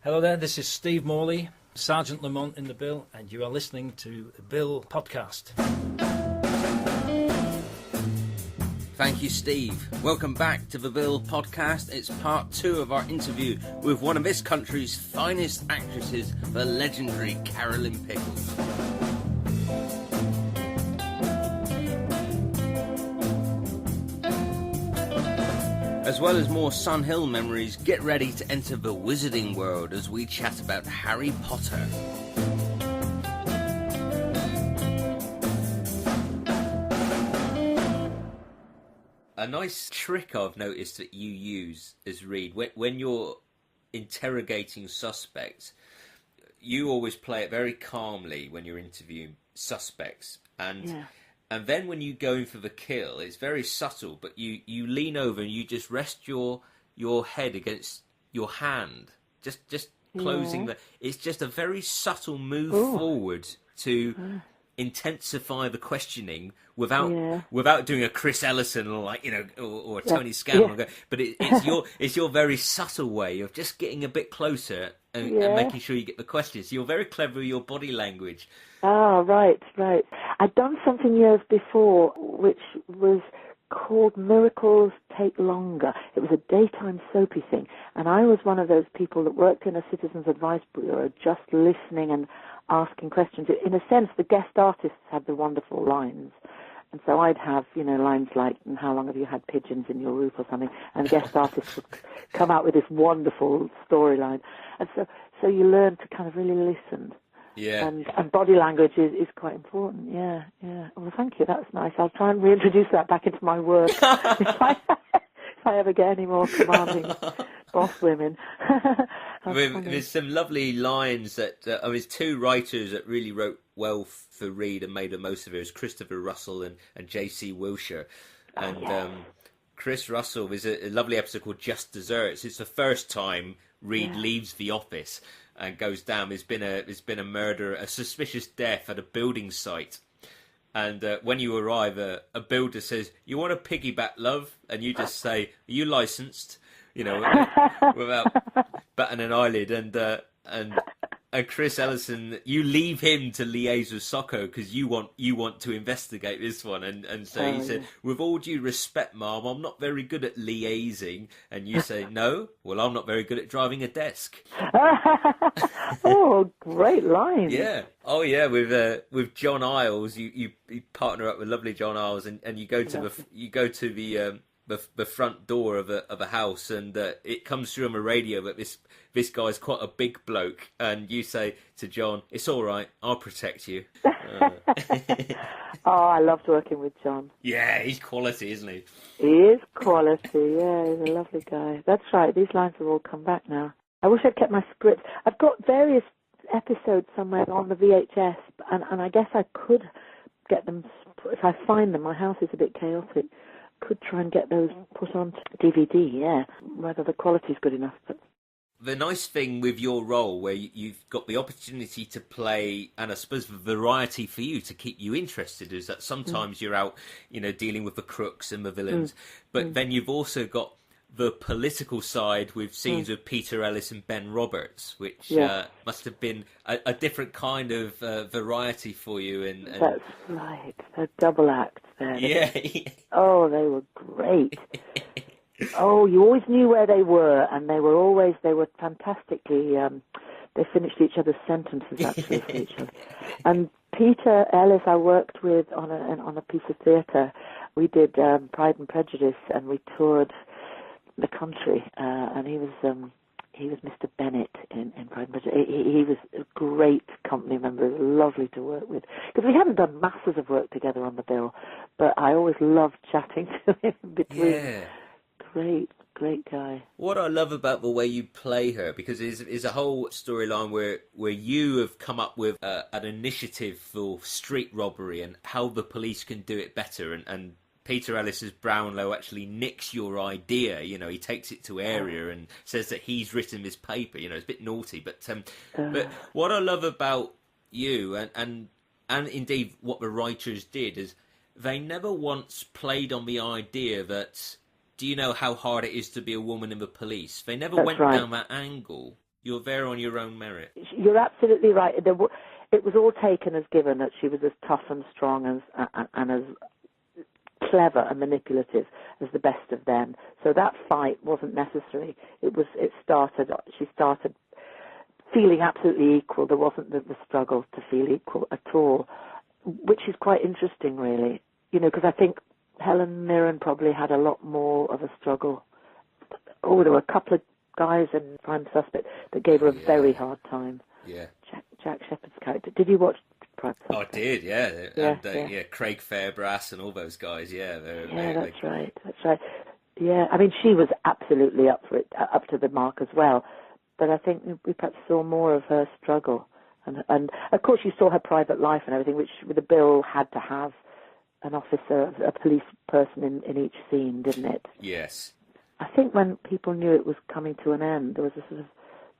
Hello there, this is Steve Morley, Sergeant Lamont in the Bill, and you are listening to the Bill Podcast. Thank you, Steve. Welcome back to the Bill Podcast. It's part 2 of our interview with one of this country's finest actresses, the legendary Carolyn Pickles. As well as more Sun Hill memories, get ready to enter the wizarding world as we chat about Harry Potter. A nice trick I've noticed that you use as Reid, when you're interrogating suspects, you always play it very calmly when you're interviewing suspects. And then when you go in for the kill, it's very subtle, but you lean over and you just rest your head against your hand, just closing it's just a very subtle move forward to intensify the questioning without doing a Chris Ellison or or a Tony Scanlon. But it's your very subtle way of just getting a bit closer and making sure you get the questions. You're very clever with your body language. Oh, right. I'd done something years before which was called Miracles Take Longer. It was a daytime soapy thing, and I was one of those people that worked in a citizens advice bureau, just listening and asking questions. In a sense, the guest artists had the wonderful lines. And so I'd have, lines like, how long have you had pigeons in your roof or something? And guest artists would come out with this wonderful storyline. And so you learn to kind of really listen. Yeah. And body language is quite important. Yeah. Well, thank you. That's nice. I'll try and reintroduce that back into my work if I ever get any more commanding boss women. There's some lovely lines that there's 2 writers that really wrote well for Reid and made the most of it. It was Christopher Russell and J.C. Wilshire. And Chris Russell, there's a lovely episode called Just Desserts. It's the first time Reid leaves the office and goes down. There's been a murder, a suspicious death at a building site. And when you arrive, a builder says, "You want a piggyback, love?" And you just say, "Are you licensed?" Without batting an eyelid. And Chris Ellison, you leave him to liaise with Socko because you want to investigate this one. And so he said, "With all due respect, Mom, I'm not very good at liaising." And you say, "No? Well, I'm not very good at driving a desk." Oh, great line. Yeah. Oh, yeah. With John Isles, you partner up with lovely John Isles, and you go to the front door of a house, and it comes through on the radio that this guy's quite a big bloke, and you say to John, "It's all right, I'll protect you." Oh, I loved working with John. Yeah, he's quality, isn't he? He is quality, yeah, he's a lovely guy. That's right, these lines have all come back now. I wish I'd kept my script. I've got various episodes somewhere on the VHS, and I guess I could get them, if I find them. My house is a bit chaotic. Could try and get those put on DVD, whether the quality's good enough. But the nice thing with your role, where you've got the opportunity to play, and I suppose the variety for you to keep you interested, is that sometimes you're out, dealing with the crooks and the villains, but then you've also got the political side with scenes with Peter Ellis and Ben Roberts, which must have been a different kind of variety for you. And That's right, a double act there. Yeah. Oh, they were great. Oh, you always knew where they were, and they were fantastically, they finished each other's sentences actually for each other. And Peter Ellis I worked with on a piece of theatre. We did Pride and Prejudice, and we toured the country, and he was Mr. Bennett in Pride and Prejudice. He was a great company member, lovely to work with, because we hadn't done masses of work together on the bill, but I always loved chatting to him in between. Yeah. Great guy. What I love about the way you play her, because is a whole storyline where you have come up with an initiative for street robbery and how the police can do it better, and Peter Ellis's Brownlow actually nicks your idea. He takes it to area and says that he's written this paper. It's a bit naughty, but what I love about you and indeed what the writers did is they never once played on the idea that, do you know how hard it is to be a woman in the police? They never went down that angle. You're there on your own merit. You're absolutely right. It was all taken as given that she was as tough and strong and as clever and manipulative as the best of them. So that fight wasn't necessary. She started feeling absolutely equal. There wasn't the struggle to feel equal at all, which is quite interesting, really. Because I think Helen Mirren probably had a lot more of a struggle. Oh, there were a couple of guys in Prime Suspect that gave her a very hard time. Yeah. Jack Shepherd's character. Did you watch Prime Suspect? Oh, I did, yeah. And Craig Fairbrass and all those guys, yeah. That's right. Yeah, I mean, she was absolutely up for it, up to the mark as well. But I think we perhaps saw more of her struggle. And of course, you saw her private life and everything, which the bill had to have an officer, a police person in each scene, didn't it? Yes. I think when people knew it was coming to an end, there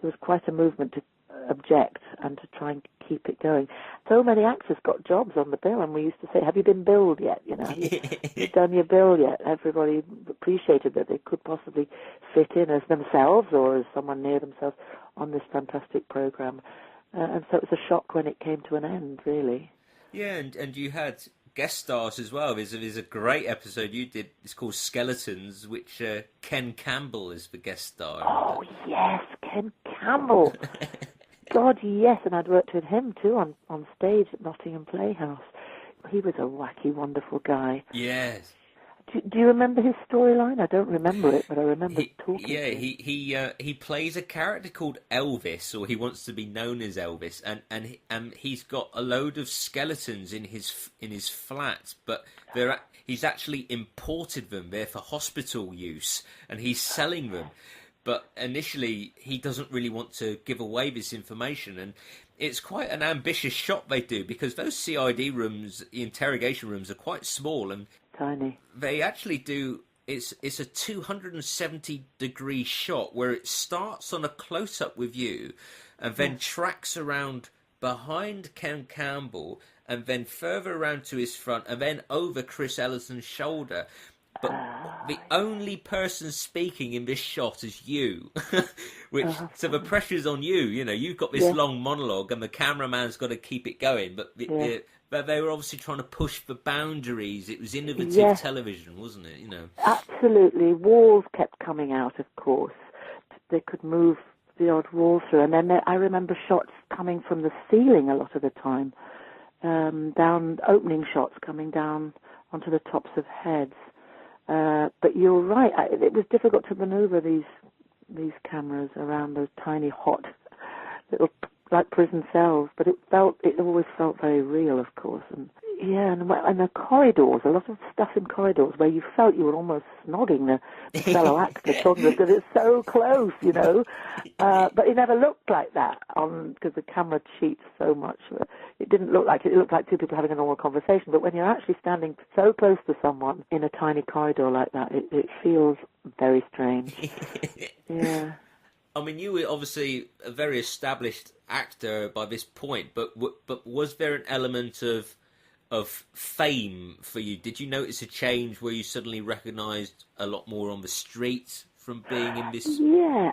was quite a movement to object and to try and keep it going. So many actors got jobs on the bill, and we used to say, "Have you been billed yet? Have you done your bill yet?" Everybody appreciated that they could possibly fit in as themselves or as someone near themselves on this fantastic program, and so it was a shock when it came to an end, really. Yeah, and you had guest stars as well. There's a great episode you did. It's called Skeletons, which Ken Campbell is the guest star. Oh yes, Ken Campbell. God, yes, and I'd worked with him too on stage at Nottingham Playhouse. He was a wacky, wonderful guy. Yes. Do you remember his storyline? I don't remember it, but I remember talking. Yeah, he plays a character called Elvis, or he wants to be known as Elvis, and he's got a load of skeletons in his flat, but he's actually imported them there for hospital use, and he's selling them. But initially, he doesn't really want to give away this information, and it's quite an ambitious shot they do, because those CID rooms, the interrogation rooms, are quite small and tiny. They actually do. It's a 270-degree shot where it starts on a close-up with you, and then tracks around behind Ken Campbell, and then further around to his front, and then over Chris Ellison's shoulder. But the only person speaking in this shot is you, so the pressure's on you. You've got this long monologue, and the cameraman's got to keep it going. But they were obviously trying to push the boundaries. It was innovative television, wasn't it? Absolutely. Walls kept coming out, of course. They could move the odd wall through, and then I remember shots coming from the ceiling a lot of the time, down opening shots coming down onto the tops of heads. But you're right. It was difficult to manoeuvre these cameras around those tiny, hot, little like prison cells. But it always felt very real, of course. And the corridors, a lot of stuff in corridors where you felt you were almost snogging the fellow actor talking because it's so close, But it never looked like that because the camera cheats so much. It didn't look like it. It looked like two people having a normal conversation. But when you're actually standing so close to someone in a tiny corridor like that, it feels very strange. Yeah. I mean, you were obviously a very established actor by this point, but was there an element of fame for you? Did you notice a change where you suddenly recognised a lot more on the street from being in this? Yeah.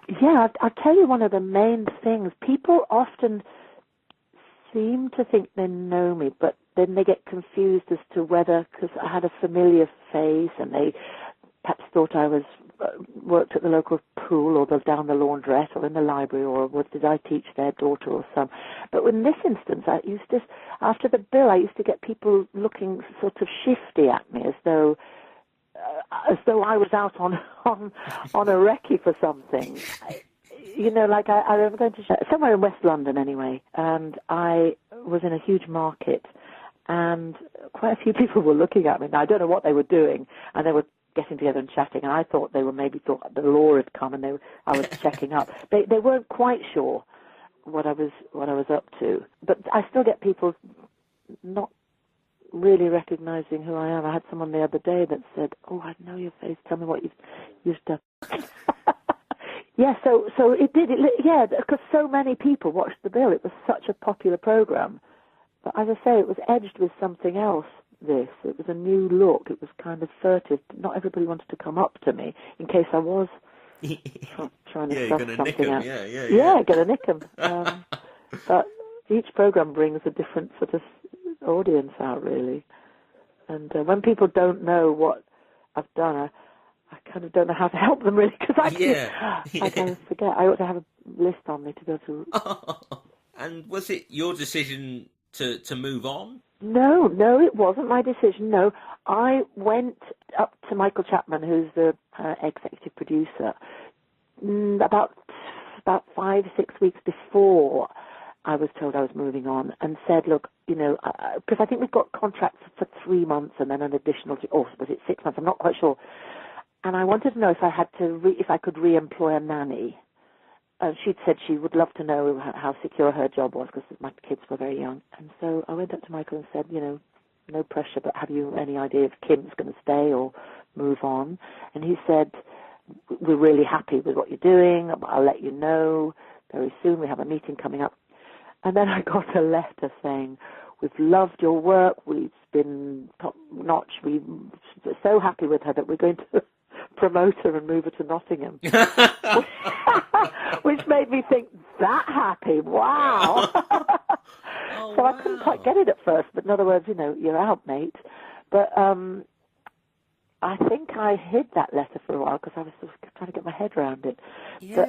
I'll tell you one of the main things. People often seem to think they know me, but then they get confused as to whether, because I had a familiar face, and they perhaps thought I was worked at the local pool or down the laundrette or in the library, or did I teach their daughter or son. But in this instance, after the bill, I used to get people looking sort of shifty at me, as though I was out on a recce for something. I remember going to somewhere in West London anyway, and I was in a huge market, and quite a few people were looking at me. Now, I don't know what they were doing, and they were getting together and chatting, and I thought they maybe thought the law had come, and I was checking up. They weren't quite sure what I was up to, but I still get people not really recognizing who I am. I had someone the other day that said, "Oh, I know your face. Tell me what you've done." Yeah, so it did. Because so many people watched the bill. It was such a popular program. But as I say, it was edged with something else. It was a new look. It was kind of furtive. Not everybody wanted to come up to me in case I was trying to you're suss gonna something nick 'em. out. Yeah. Gonna nick 'em. But each program brings a different sort of audience out, really. And when people don't know what I've done, I kind of don't know how to help them, really, because actually I kind of forget. I ought to have a list on me to go to. And was it your decision to move on? No, it wasn't my decision. No, I went up to Michael Chapman, who's the executive producer, about 5-6 weeks before I was told I was moving on, and said, look, because I think we've got contracts for 3 months and then an additional, or was it 6 months? I'm not quite sure. And I wanted to know if I had to, if I could re-employ a nanny. She'd said she would love to know how secure her job was because my kids were very young. And so I went up to Michael and said, no pressure, but have you any idea if Kim's going to stay or move on? And he said, we're really happy with what you're doing. I'll let you know very soon. We have a meeting coming up. And then I got a letter saying, we've loved your work. We've been top notch. We're so happy with her that we're going to promote her and move her to Nottingham. Which made me think, that happy, wow. So wow. I couldn't quite get it at first, but in other words, you're out, mate. But I think I hid that letter for a while because I was sort of trying to get my head around it. Yeah. But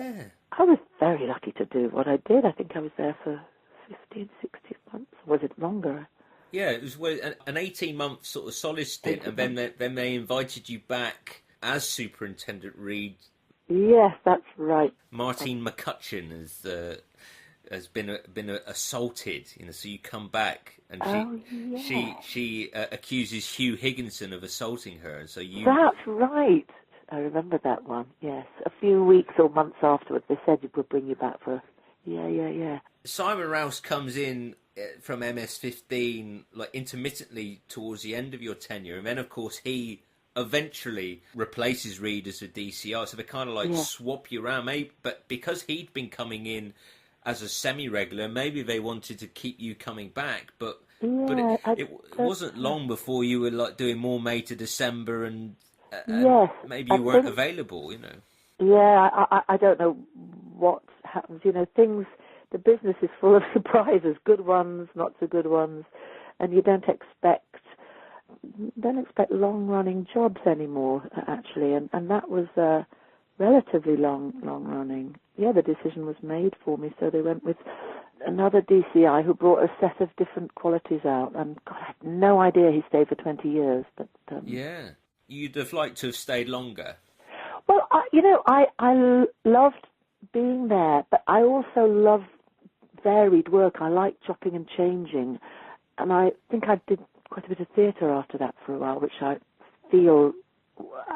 I was very lucky to do what I did. I think I was there for 15, 16 months. Or was it longer? Yeah, it was an 18-month sort of solid stint, and then they invited you back as Superintendent Reid. Yes, that's right. Martine McCutcheon has been assaulted, so you come back and she accuses Hugh Higginson of assaulting her, and so you. That's right. I remember that one. Yes, a few weeks or months afterwards, they said it would bring you back for. Yeah. Simon Rouse comes in from MS-15 like intermittently towards the end of your tenure, and then of course he eventually replaces Reid as a DCI, so they kind of swap you around. Maybe, but because he'd been coming in as a semi-regular, maybe they wanted to keep you coming back. But it wasn't long before you were like doing more May to December, and maybe you weren't available. Yeah, I don't know what happens. Things. The business is full of surprises, good ones, not so good ones, and you don't expect long-running jobs anymore, actually, and that was relatively long-running. Yeah, the decision was made for me, so they went with another DCI who brought a set of different qualities out, and God, I had no idea he stayed for 20 years. But yeah, you'd have liked to have stayed longer. Well, I loved being there, but I also love varied work. I like chopping and changing, and I think I did quite a bit of theatre after that for a while, which I feel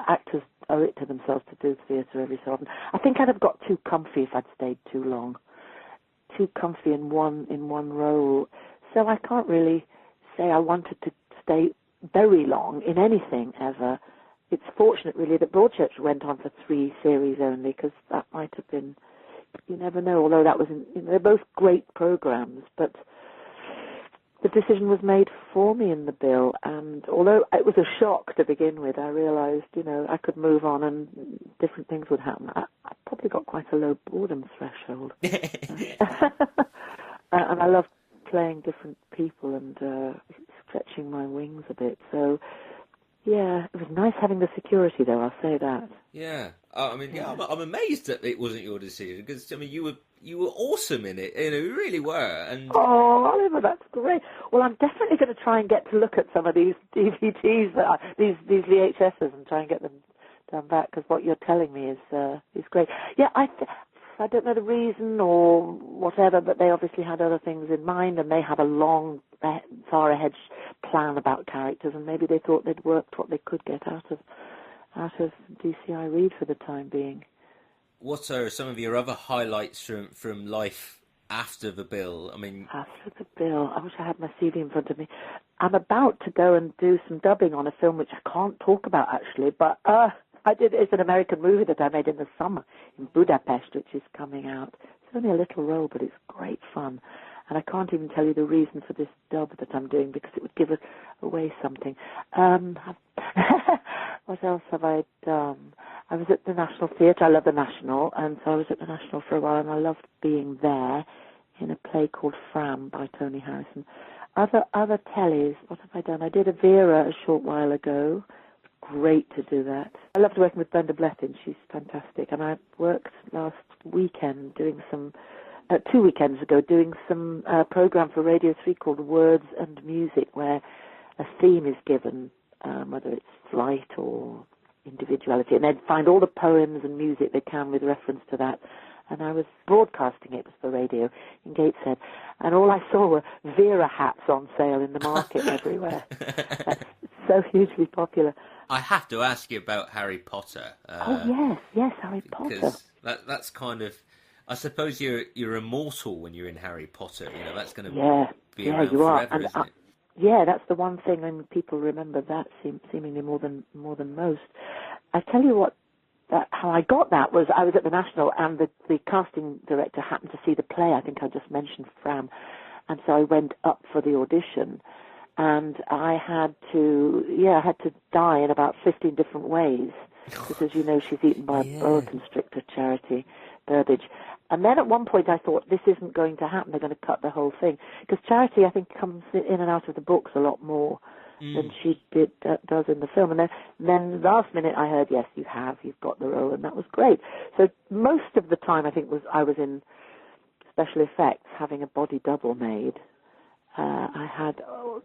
actors owe it to themselves to do theatre every so often. I think I'd have got too comfy if I'd stayed too long, too comfy in one role. So I can't really say I wanted to stay very long in anything ever. It's fortunate, really, that Broadchurch went on for 3 series only, because that might have been, you never know, although that was, they're both great programmes, but the decision was made for me in the bill, and although it was a shock to begin with, I realised, I could move on and different things would happen. I probably got quite a low boredom threshold. And I love playing different people and stretching my wings a bit, so yeah, it was nice having the security, though, I'll say that. Yeah. I'm amazed that it wasn't your decision, because, you were awesome in it. You really were. And oh, Oliver, that's great. Well, I'm definitely going to try and get to look at some of these DVDs, these VHSs, and try and get them done back, because what you're telling me is great. Yeah, I don't know the reason or whatever, but they obviously had other things in mind, and they had a long, far ahead plan about characters, and maybe they thought they'd worked what they could get out of DCI Reid for the time being. What are some of your other highlights from life after the bill? After the bill, I wish I had my CV in front of me. I'm about to go and do some dubbing on a film which I can't talk about, actually, but it's an American movie that I made in the summer in Budapest, which is coming out. It's only a little role, but it's great fun. And I can't even tell you the reason for this dub that I'm doing, because it would give away something. What else have I done? I was at the National Theatre. I love the National, and so I was at the National for a while, and I loved being there in a play called Fram by Tony Harrison. Other tellies, what have I done? I did a Vera a short while ago. Great to do that. I loved working with Brenda Blethyn. She's fantastic. And I worked last weekend doing some, 2 weekends ago, doing some program for Radio 3 called Words and Music, where a theme is given, whether it's flight or individuality, and they'd find all the poems and music they can with reference to that. And I was broadcasting it for radio in Gateshead, and all I saw were Vera hats on sale in the market everywhere. That's so hugely popular. I have to ask you about Harry Potter. Oh yes, Harry Potter. Because that's kind of, I suppose you're immortal when you're in Harry Potter. You know, that's going to be around you are. forever, And, isn't it? yeah, that's the one thing, and people remember that seemingly more than most. I tell you what, how I got that was I was at the National, and the casting director happened to see the play. I think I just mentioned Fram, and so I went up for the audition, and I had to die in about 15 different ways because, as you know, she's eaten by a boa constrictor, Charity Burbage. And then at one point I thought, this isn't going to happen. They're going to cut the whole thing. Because Charity, I think, comes in and out of the books a lot more than she does in the film. And then last minute I heard, yes, you've got the role, and that was great. So most of the time I think I was in special effects, having a body double made. I had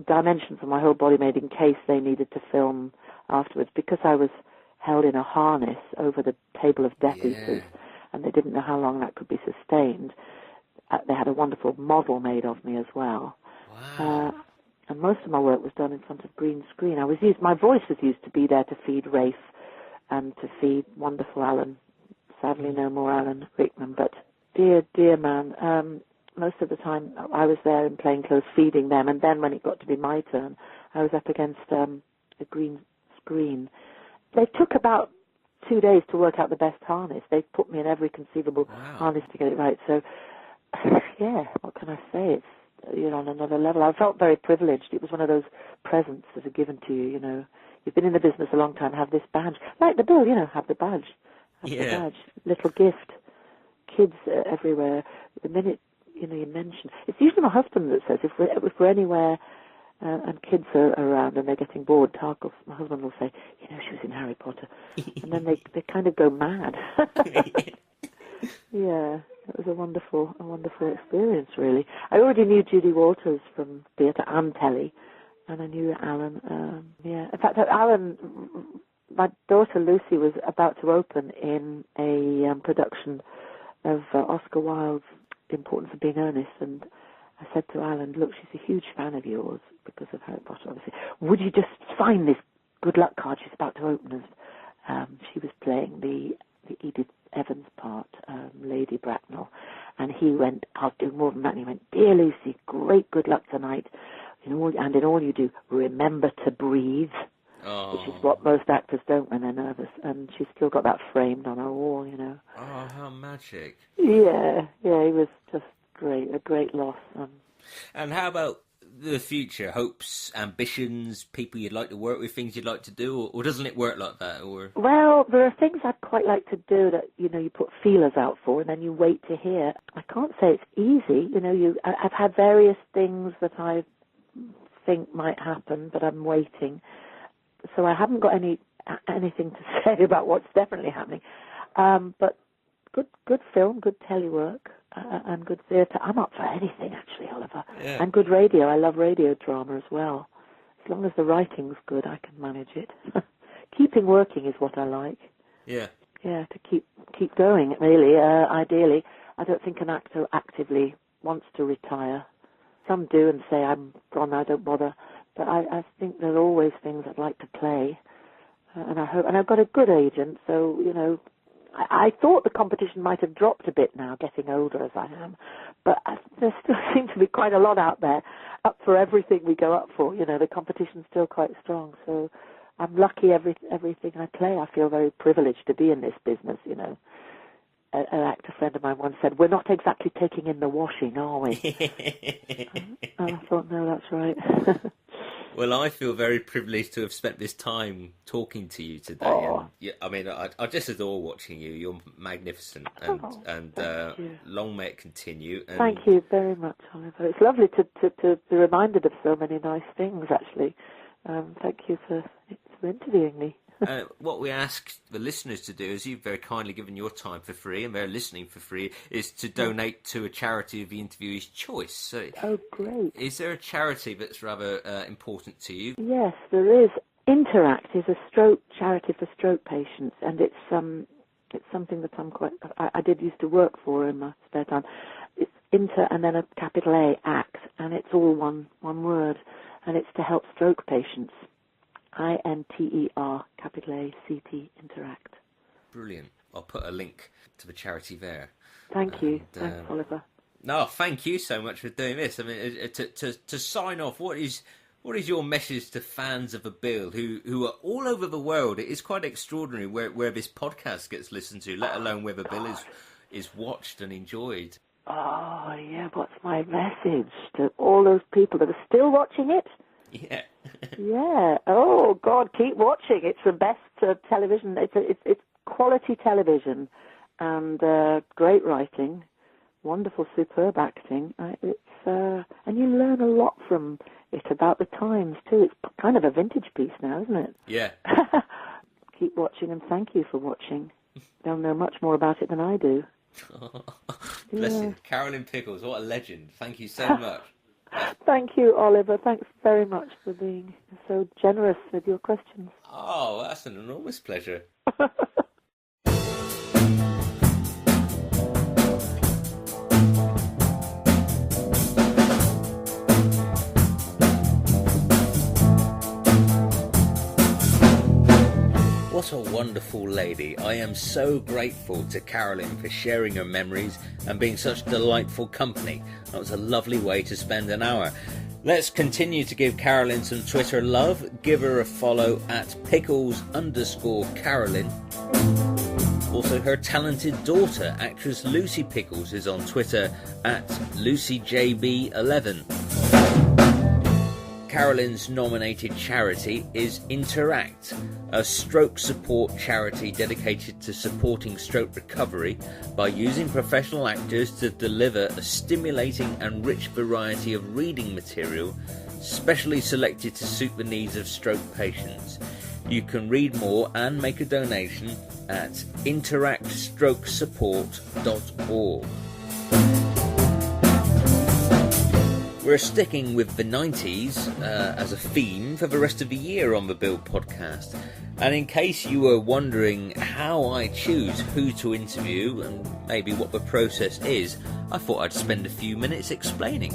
dimensions of my whole body made in case they needed to film afterwards, because I was held in a harness over the table of Death Eaters, and they didn't know how long that could be sustained. They had a wonderful model made of me as well. Wow. And most of my work was done in front of green screen. My voice was used to be there to feed Rafe and to feed wonderful Alan. Sadly, no more Alan Rickman, but dear man, most of the time I was there in plain clothes feeding them, and then when it got to be my turn, I was up against a green screen. They took about 2 days to work out the best harness. They put me in every conceivable harness to get it right. So, yeah, what can I say? It's, on another level. I felt very privileged. It was one of those presents that are given to you, You've been in the business a long time, have this badge. Like the Bill, have the badge. Have the badge. Little gift. Kids everywhere. The minute, you mention... It's usually my husband that says, if we're anywhere and kids are around and they're getting bored, Tarkov, my husband will say, she was in Harry Potter. And then they kind of go mad. Yeah, it was a wonderful experience, really. I already knew Judy Walters from theatre and telly, and I knew Alan. In fact, Alan, my daughter Lucy was about to open in a production of Oscar Wilde's The Importance of Being Earnest, and I said to Alan, look, she's a huge fan of yours because of Harry Potter, obviously. Would you just sign this good luck card she's about to open as? She was playing the Edith Evans part, Lady Bracknell, and he went, I'll do more than that, and he went, dear Lucy, great good luck tonight, and in all you do, remember to breathe, which is what most actors don't when they're nervous, and she's still got that framed on her wall, Oh, how magic. Yeah, he was just great, a great loss. And how about the future, hopes, ambitions, people you'd like to work with, things you'd like to do, or doesn't it work like that? Or well, there are things I'd quite like to do that you put feelers out for, and then you wait to hear. I can't say it's easy. I've had various things that I think might happen, but I'm waiting. So I haven't got anything to say about what's definitely happening. But good film, good telework. And good theatre. I'm up for anything, actually, Oliver. Yeah. And good radio. I love radio drama as well. As long as the writing's good, I can manage it. Keeping working is what I like. Yeah. Yeah, to keep going, really, ideally. I don't think an actor actively wants to retire. Some do and say, I'm gone, I don't bother. But I think there are always things I'd like to play. And I've got a good agent, so, I thought the competition might have dropped a bit now, getting older as I am, but there still seems to be quite a lot out there, up for everything we go up for. The competition's still quite strong, so I'm lucky everything I play. I feel very privileged to be in this business, An actor friend of mine once said, we're not exactly taking in the washing, are we? And I thought, no, that's right. Well, I feel very privileged to have spent this time talking to you today. Oh. And yeah, I mean, I just adore watching you. You're magnificent, and long may it continue. And... Thank you very much, Oliver. It's lovely to be reminded of so many nice things, actually. Thank you for interviewing me. What we ask the listeners to do, as you've very kindly given your time for free and they're listening for free, is to donate to a charity of the interviewee's choice. So, oh, great. Is there a charity that's rather important to you? Yes, there is. Interact is a stroke charity for stroke patients, and it's something that I did used to work for in my spare time. It's Inter and then a capital A, ACT, and it's all one word, and it's to help stroke patients. INTER, capital A, CT, Interact. Brilliant. I'll put a link to the charity there. Thank you. Thanks, Oliver. No, thank you so much for doing this. I mean, to sign off, what is your message to fans of the Bill who are all over the world? It is quite extraordinary where this podcast gets listened to, let alone where the Bill is watched and enjoyed. Oh, yeah, what's my message to all those people that are still watching it? Yeah. Yeah. Oh, God, keep watching. It's the best television. It's quality television and great writing, wonderful, superb acting. And you learn a lot from it about the times, too. It's kind of a vintage piece now, isn't it? Yeah. Keep watching, and thank you for watching. They'll know much more about it than I do. Bless you. Carolyn Pickles, what a legend. Thank you so much. Thank you, Oliver. Thanks very much for being so generous with your questions. Oh, that's an enormous pleasure. What a wonderful lady. I am so grateful to Carolyn for sharing her memories and being such delightful company. That was a lovely way to spend an hour. Let's continue to give Carolyn some Twitter love. Give her a follow at Pickles_Carolyn. Also, her talented daughter, actress Lucy Pickles, is on Twitter at LucyJB11. Carolyn's nominated charity is Interact, a stroke support charity dedicated to supporting stroke recovery by using professional actors to deliver a stimulating and rich variety of reading material specially selected to suit the needs of stroke patients. You can read more and make a donation at interactstrokesupport.org. We're sticking with the 90s as a theme for the rest of the year on the Bill podcast. And in case you were wondering how I choose who to interview and maybe what the process is, I thought I'd spend a few minutes explaining.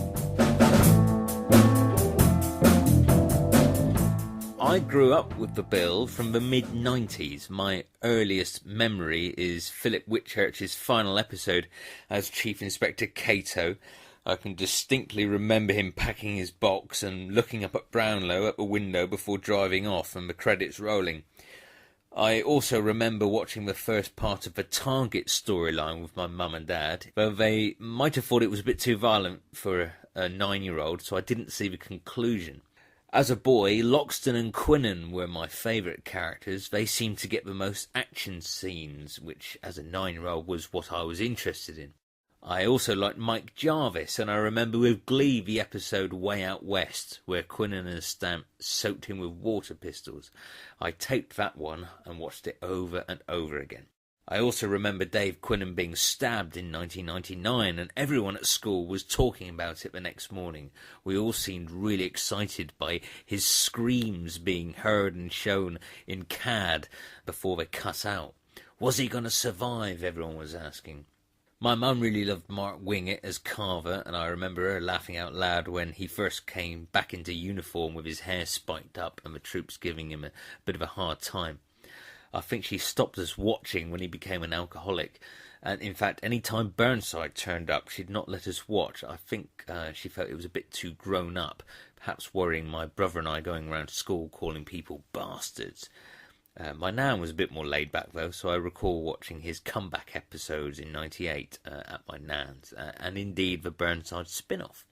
I grew up with the Bill from the mid-90s. My earliest memory is Philip Whitchurch's final episode as Chief Inspector Cato. I can distinctly remember him packing his box and looking up at Brownlow at the window before driving off and the credits rolling. I also remember watching the first part of the Target storyline with my mum and dad, though they might have thought it was a bit too violent for a 9-year-old, so I didn't see the conclusion. As a boy, Loxton and Quinnan were my favourite characters. They seemed to get the most action scenes, which as a 9-year-old was what I was interested in. I also liked Mike Jarvis, and I remember with glee the episode Way Out West, where Quinnan and Stamp soaked him with water pistols. I taped that one and watched it over and over again. I also remember Dave Quinnan being stabbed in 1999, and everyone at school was talking about it the next morning. We all seemed really excited by his screams being heard and shown in CAD before they cut out. Was he going to survive, everyone was asking. My mum really loved Mark Wingett as Carver, and I remember her laughing out loud when he first came back into uniform with his hair spiked up and the troops giving him a bit of a hard time. I think she stopped us watching when he became an alcoholic, and in fact any time Burnside turned up she'd not let us watch. I think she felt it was a bit too grown up, perhaps worrying my brother and I going around school calling people bastards. My nan was a bit more laid back though, so I recall watching his comeback episodes in '98 at my nan's, and indeed the Burnside spin-off.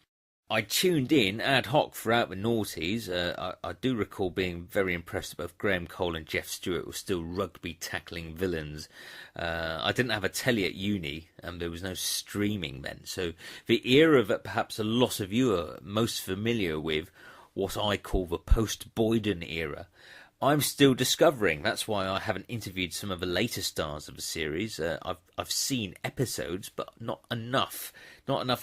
I tuned in ad hoc throughout the noughties. I do recall being very impressed that both Graham Cole and Jeff Stewart were still rugby-tackling villains. I didn't have a telly at uni, and there was no streaming then. So the era that perhaps a lot of you are most familiar with, what I call the post-Boyden era, I'm still discovering. That's why I haven't interviewed some of the later stars of the series. I've seen episodes, but not enough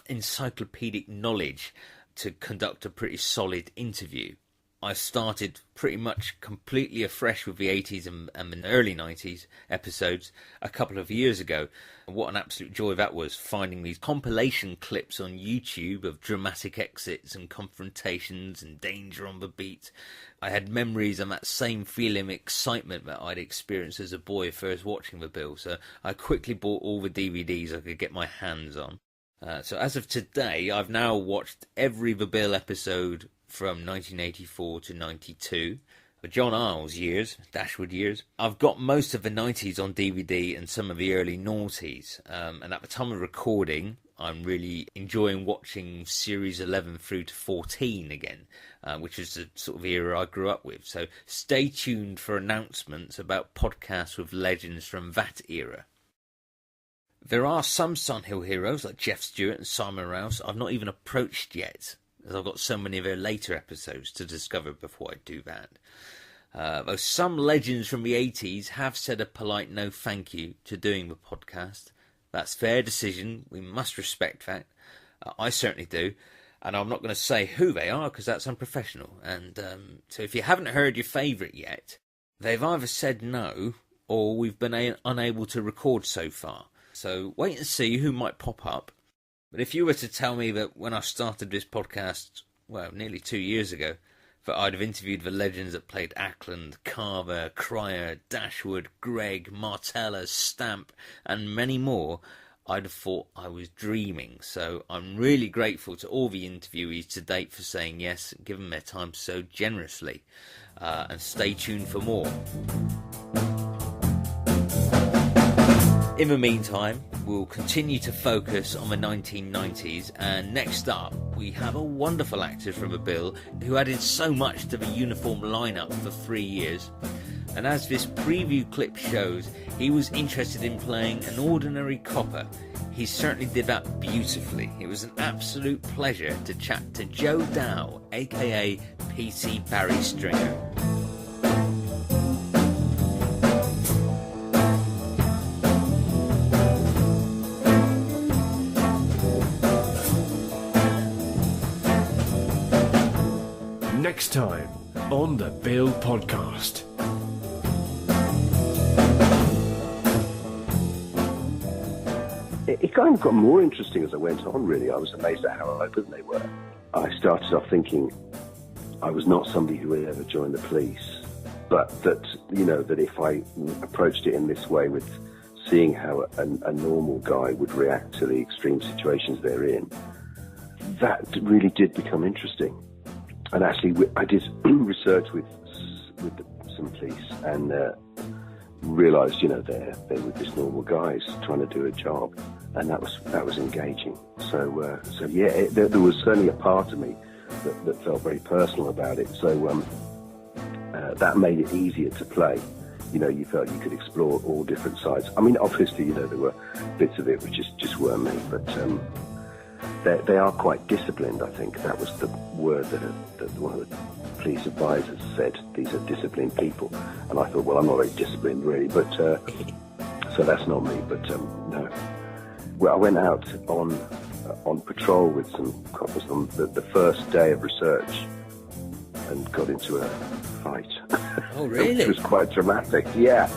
encyclopedic knowledge to conduct a pretty solid interview. I started pretty much completely afresh with the 80s and the early 90s episodes a couple of years ago. And what an absolute joy that was, finding these compilation clips on YouTube of dramatic exits and confrontations and danger on the beat. I had memories of that same feeling of excitement that I'd experienced as a boy first watching the Bill, so I quickly bought all the DVDs I could get my hands on. So as of today, I've now watched every The Bill episode from 1984 to 92. The John Isles years, Dashwood years. I've got most of the 90s on DVD and some of the early noughties. And at the time of recording, I'm really enjoying watching series 11 through to 14 again, which is the sort of era I grew up with. So stay tuned for announcements about podcasts with legends from that era. There are some Sunhill heroes like Jeff Stewart and Simon Rouse I've not even approached yet, as I've got so many of their later episodes to discover before I do that. Though some legends from the 80s have said a polite no thank you to doing the podcast. That's their decision. We must respect that. I certainly do. And I'm not going to say who they are because that's unprofessional. And so if you haven't heard your favourite yet, they've either said no or we've been unable to record so far. So wait and see who might pop up. But if you were to tell me that when I started this podcast, well, nearly 2 years ago, that I'd have interviewed the legends that played Ackland, Carver, Cryer, Dashwood, Gregg, Martella, Stamp, and many more, I'd have thought I was dreaming. So I'm really grateful to all the interviewees to date for saying yes and giving their time so generously. And stay tuned for more. In the meantime, we'll continue to focus on the 1990s, and next up we have a wonderful actor from The Bill who added so much to the uniform lineup for 3 years. And as this preview clip shows, he was interested in playing an ordinary copper. He certainly did that beautifully. It was an absolute pleasure to chat to Joe Dow, aka P.C. Barry Stringer. Next time on the Bill Podcast. It kind of got more interesting as I went on, really. I was amazed at how open they were. I started off thinking I was not somebody who would ever join the police, but that, you know, that if I approached it in this way with seeing how a normal guy would react to the extreme situations they're in, that really did become interesting. And actually, I did research with some police and realised, you know, they were just normal guys trying to do a job, and that was engaging. So yeah, there was certainly a part of me that felt very personal about it. So that made it easier to play. You know, you felt you could explore all different sides. I mean, obviously, you know, there were bits of it which just weren't me, but they are quite disciplined. I think that was the word that one of the police advisors said. These are disciplined people, and I thought, well, I'm not very disciplined really, but so that's not me. But no. Well, I went out on patrol with some coppers on the first day of research and got into a fight. Oh, really? It was quite dramatic. Yeah.